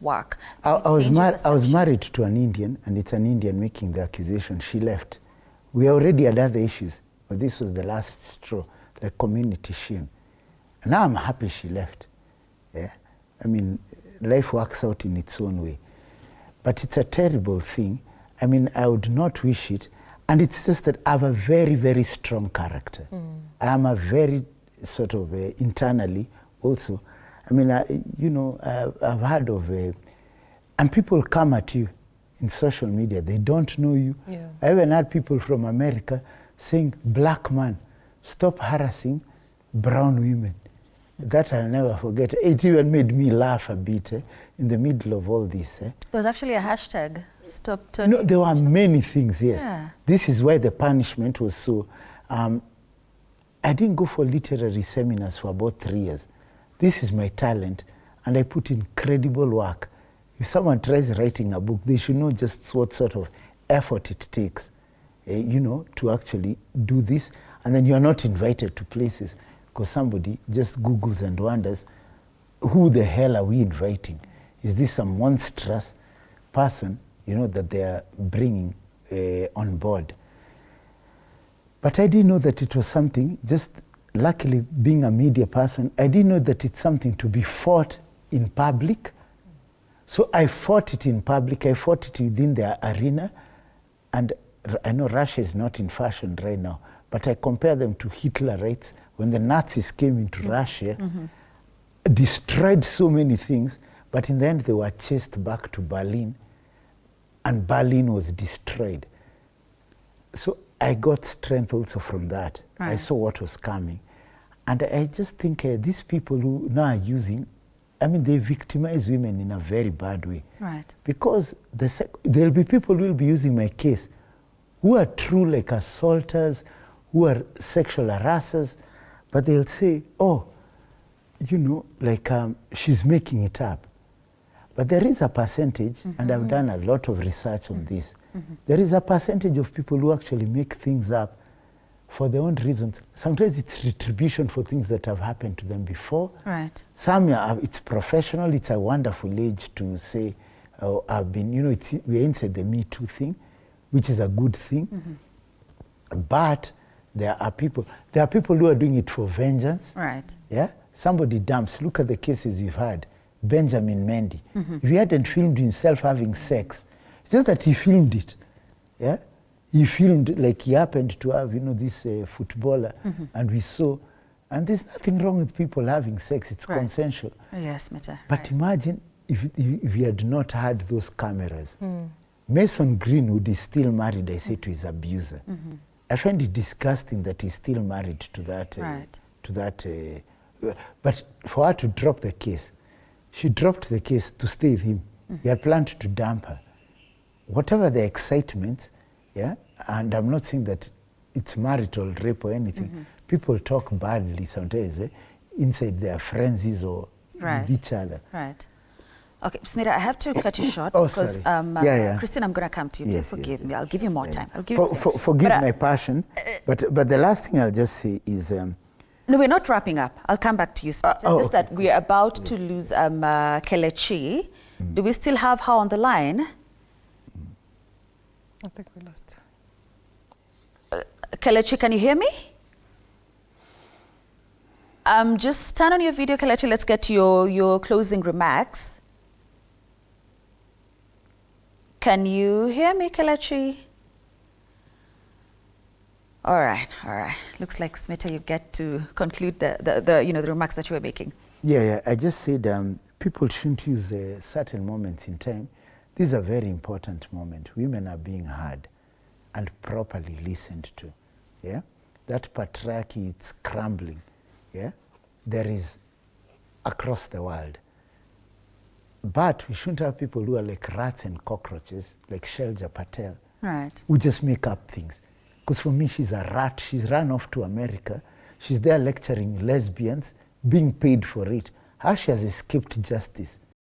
work? I was married to an Indian, and it's an Indian making the accusation. She left. We already had other issues, but this was the last straw, like community shame. And now I'm happy she left. Yeah, I mean, life works out in its own way. But it's a terrible thing. I mean, I would not wish it. And it's just that I have a very, very strong character. I am a very sort of internally also. I mean, I've heard of, and people come at you in social media. They don't know you. Yeah. I even had people from America saying, "Black man, stop harassing brown women." That I'll never forget. It even made me laugh a bit in the middle of all this. There was actually a hashtag, stop turning. No, there were many things, yes. Yeah. This is why the punishment was so... I didn't go for literary seminars for about 3 years. This is my talent, and I put incredible work. If someone tries writing a book, they should know just what sort of effort it takes, to actually do this. And then you're not invited to places because somebody just Googles and wonders, who the hell are we inviting? Is this some monstrous person, that they are bringing on board? But I didn't know that it was something, just luckily being a media person, I didn't know that it's something to be fought in public. So I fought it in public, I fought it within the arena. And I know Russia is not in fashion right now, but I compare them to Hitler, right? When the Nazis came into Russia, destroyed so many things, but in the end they were chased back to Berlin, and Berlin was destroyed. So I got strength also from that. Right. I saw what was coming. And I just think these people who now are using, I mean, they victimize women in a very bad way. Right. Because there'll be people who will be using my case who are true like assaulters, who are sexual harassers, but they'll say, oh, she's making it up. But there is a percentage, and I've done a lot of research on this, there is a percentage of people who actually make things up for their own reasons. Sometimes it's retribution for things that have happened to them before. Right. Some, it's professional. It's a wonderful age to say, oh, I've been, we're inside the Me Too thing, which is a good thing. But there are people who are doing it for vengeance. Right. Yeah. Somebody dumps. Look at the cases you've had. Benjamin Mendy. If he hadn't filmed himself having sex, it's just that he filmed it. Yeah. He filmed like he happened to have, this footballer, and we saw, and there's nothing wrong with people having sex. It's consensual. Yes, Smitta. But imagine if he had not had those cameras. Mason Greenwood is still married, I say, to his abuser. I find it disgusting that he's still married to that. But for her to drop the case, she dropped the case to stay with him. He had planned to dump her. Whatever the excitement, yeah, and I'm not saying that it's marital rape or anything. People talk badly sometimes inside their frenzies or with each other. Right. Okay, Smitta, I have to cut you short because Christine, I'm going to come to you. Please forgive me. I'll give you more time. I'll give you forgive my passion. But the last thing I'll just say is... no, we're not wrapping up. I'll come back to you, Smitta. That we're about to lose Kelechi. Do we still have her on the line? I think we lost. Kelechi, can you hear me? Just turn on your video, Kelechi. Let's get your closing remarks. Can you hear me, Kelechi? All right. Looks like, Smitta, you get to conclude the remarks that you were making. Yeah. I just said people shouldn't use certain moments in time. These are very important moments. Women are being heard and properly listened to. Yeah, that patriarchy, it's crumbling. Yeah, there is across the world. But we shouldn't have people who are like rats and cockroaches, like Shelja Patel, who just make up things. Because for me, she's a rat. She's run off to America. She's there lecturing lesbians, being paid for it. How she has escaped justice?